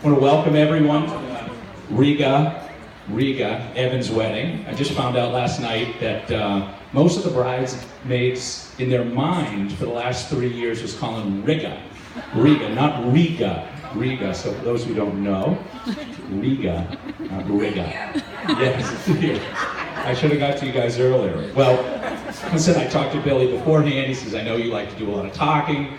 I want to welcome everyone to Riga, Evan's wedding. I just found out last night that most of the bridesmaids in their mind for the last 3 years was calling Riga, not Riga. Riga, so for those who don't know, Riga, not Riga. Yes, here. I should have got to you guys earlier. Well, I said I talked to Billy beforehand. He says, I know you like to do a lot of talking.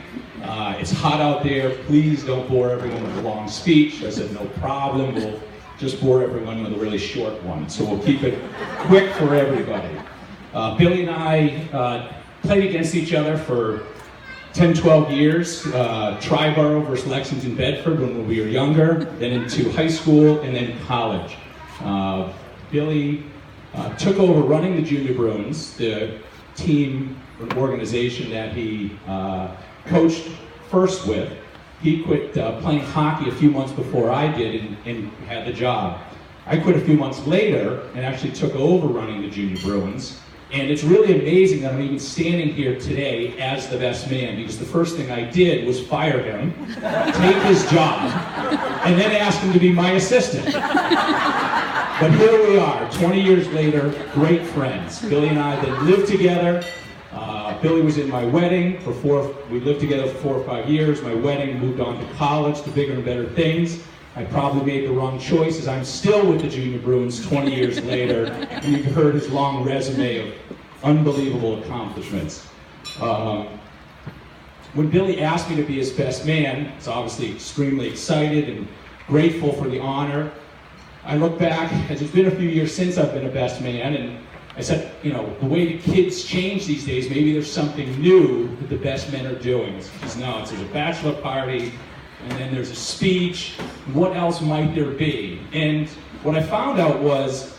It's hot out there. Please don't bore everyone with a long speech. I said, no problem. We'll just bore everyone with a really short one. So we'll keep it quick for everybody. Billy and I played against each other for 10, 12 years, Triborough versus Lexington Bedford when we were younger, then into high school and then college. Billy took over running the Junior Bruins, the team or organization that he coached first with. He quit playing hockey a few months before I did and had the job. I quit a few months later and actually took over running the Junior Bruins. And it's really amazing that I'm even standing here today as the best man, because the first thing I did was fire him, take his job, and then ask him to be my assistant. But here we are, 20 years later, great friends. Billy and I then lived together. Billy was in my wedding we lived together for 4 or 5 years. My wedding, moved on to college, to bigger and better things. I probably made the wrong choices. I'm still with the Junior Bruins 20 years later, and you've heard his long resume of unbelievable accomplishments. When Billy asked me to be his best man, I was obviously extremely excited and grateful for the honor. I look back, as it's been a few years since I've been a best man, and I said, you know, the way the kids change these days, maybe there's something new that the best men are doing. Because no, there's a bachelor party, and then there's a speech. What else might there be? And what I found out was,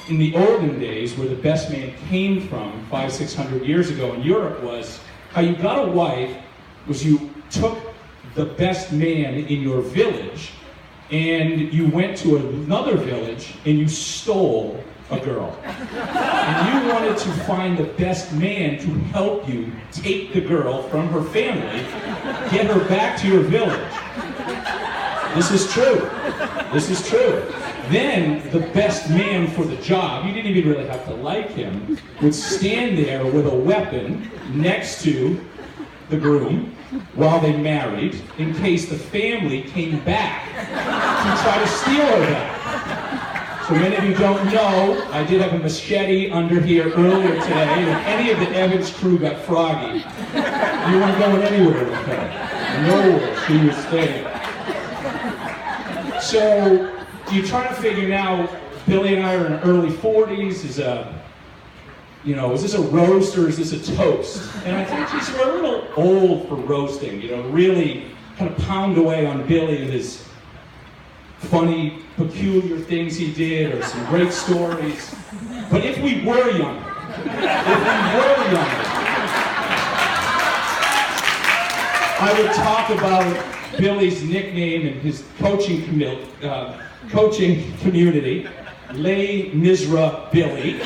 in the olden days, where the best man came from 500, 600 years ago in Europe, was how you got a wife was you took the best man in your village and you went to another village and you stole a girl. And you wanted to find the best man to help you take the girl from her family, get her back to your village. This is true. This is true. Then the best man for the job, you didn't even really have to like him, would stand there with a weapon next to the groom while they married in case the family came back to try to steal her back. So many of you don't know, I did have a machete under here earlier today, and any of the Evans crew got froggy. You weren't going anywhere with her. Nowhere. She was staying. So you try to figure now, Billy and I are in our early 40s, is this a roast or is this a toast? And I think we're a little old for roasting, really kind of pound away on Billy and his funny, peculiar things he did, or some great stories. But if we were younger, I would talk about Billy's nickname and his coaching community, Les Misera Billy.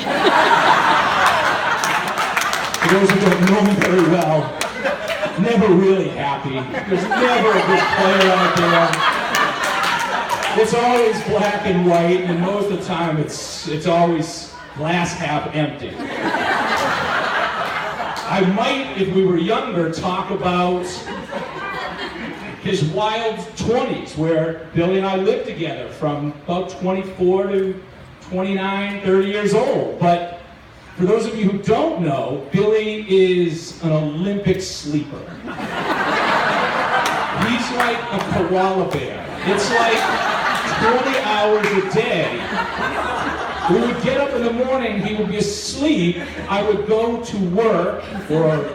For those who don't know me very well, never really happy. There's never a good player out there. It's always black and white, and most of the time it's always glass half empty. I might, if we were younger, talk about his wild 20s, where Billy and I lived together from about 24 to 29, 30 years old. But for those of you who don't know, Billy is an Olympic sleeper. He's like a koala bear. It's like 20 hours a day. We would get up in the morning, he would be asleep, I would go to work, or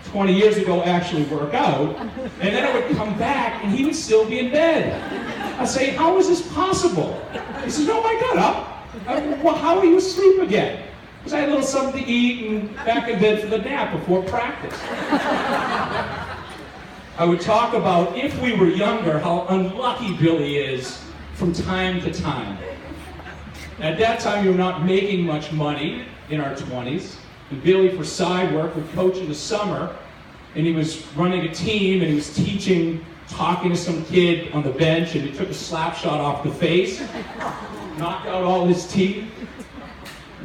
20 years ago actually work out, and then I would come back and he would still be in bed. I'd say, how is this possible? He says, no, I got up. Well, how are you asleep again? Because I had a little something to eat and back in bed for the nap before practice. I would talk about, if we were younger, how unlucky Billy is from time to time. At that time, we were not making much money in our 20s. And Billy, for side work, would coach in the summer, and he was running a team, and he was teaching talking to some kid on the bench, and he took a slap shot off the face, knocked out all his teeth.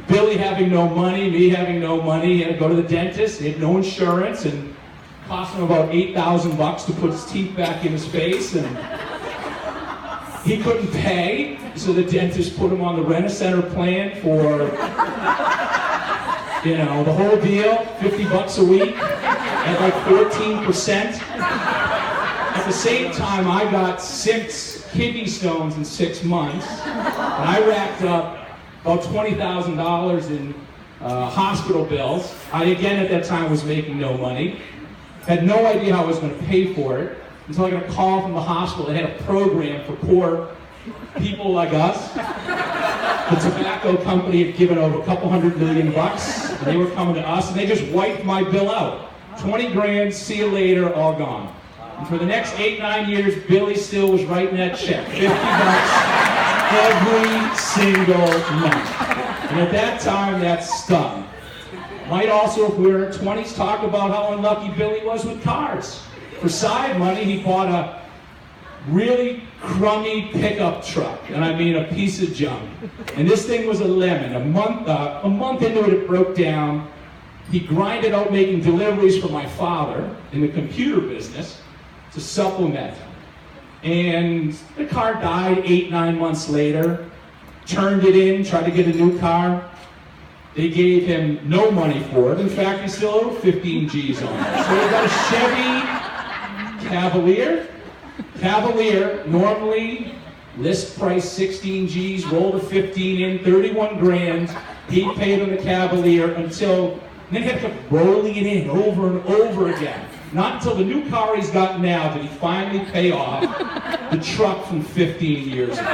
Billy having no money, me having no money, he had to go to the dentist, he had no insurance, and it cost him about $8,000 to put his teeth back in his face, and he couldn't pay, so the dentist put him on the Rent-A-Center plan for, you know, the whole deal, $50 a week, at like 14%. At the same time, I got 6 kidney stones in 6 months, and I racked up about $20,000 in hospital bills. I, again, at that time, was making no money. Had no idea how I was going to pay for it until I got a call from the hospital. They had a program for poor people like us. The tobacco company had given over a couple $100 million, and they were coming to us, and they just wiped my bill out. 20 grand, see you later, all gone. And for the next 8-9 years, Billy still was writing that check, $50 every single month. And at that time, that stung. Might also, if we were in our 20s, talk about how unlucky Billy was with cars. For side money, he bought a really crummy pickup truck, and I mean a piece of junk. And this thing was a lemon. A month into it, it broke down. He grinded out making deliveries for my father in the computer business to supplement. And the car died 8-9 months later. Turned it in, tried to get a new car. They gave him no money for it. In fact, he still owed 15 G's on it. So he got a Chevy Cavalier. Cavalier, normally list price 16 G's, rolled a 15 in, 31 grand. He paid on the Cavalier until, and then he had to keep rolling it in over and over again. Not until the new car he's got now did he finally pay off the truck from 15 years ago.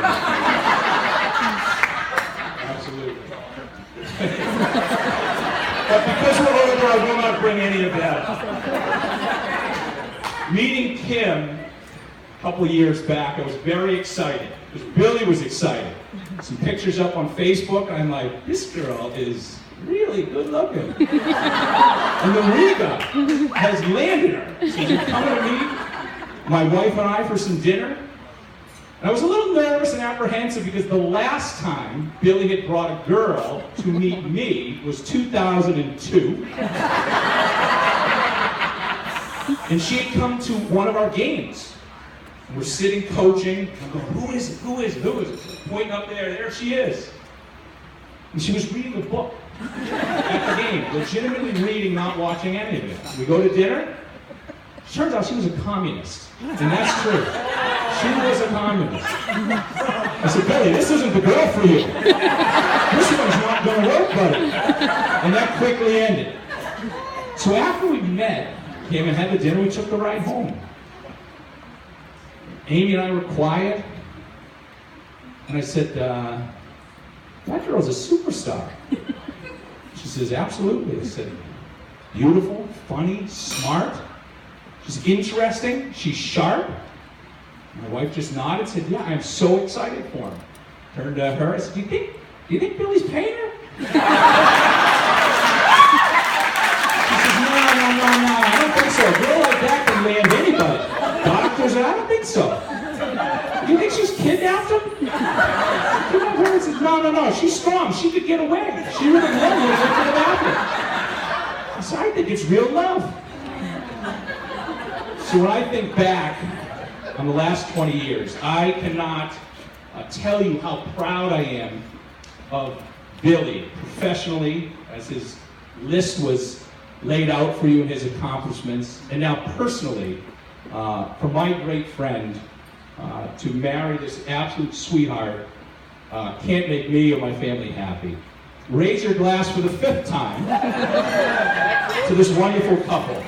Absolutely. But because we're older, I will not bring any of that up. Meeting Kim a couple of years back, I was very excited, because Billy was excited. Some pictures up on Facebook, and I'm like, this girl is really good looking. And the Riga has landed her. So she's coming to meet my wife and I for some dinner. And I was a little nervous and apprehensive because the last time Billy had brought a girl to meet me was 2002. And she had come to one of our games. And we're sitting coaching. I'm going, who is it? Who is it? Who is it? Pointing up there she is. And she was reading a book at the game, legitimately reading, not watching any of it. We go to dinner. Turns out she was a communist. And that's true. She was a communist. I said, Billy, this isn't the girl for you. This one's not going to work, buddy. And that quickly ended. So after we met, came and had the dinner, we took the ride home. Amy and I were quiet. And I said, that girl's a superstar. She says, absolutely. I said, beautiful, funny, smart. She's interesting. She's sharp. My wife just nodded and said, yeah, I'm so excited for him. Turned to her, I said, do you think Billy's paying her? She says, no, I don't think so. A girl like that can land anybody. Doctors, I don't think so. You think she's kidnapped him? Her says, no, she's strong. She could get away. She really loved him to the bathroom. I said, I think it's real love. So when I think back on the last 20 years, I cannot tell you how proud I am of Billy professionally, as his list was laid out for you and his accomplishments, and now personally, for my great friend to marry this absolute sweetheart can't make me or my family happy. Raise your glass for the 5th time to this wonderful couple.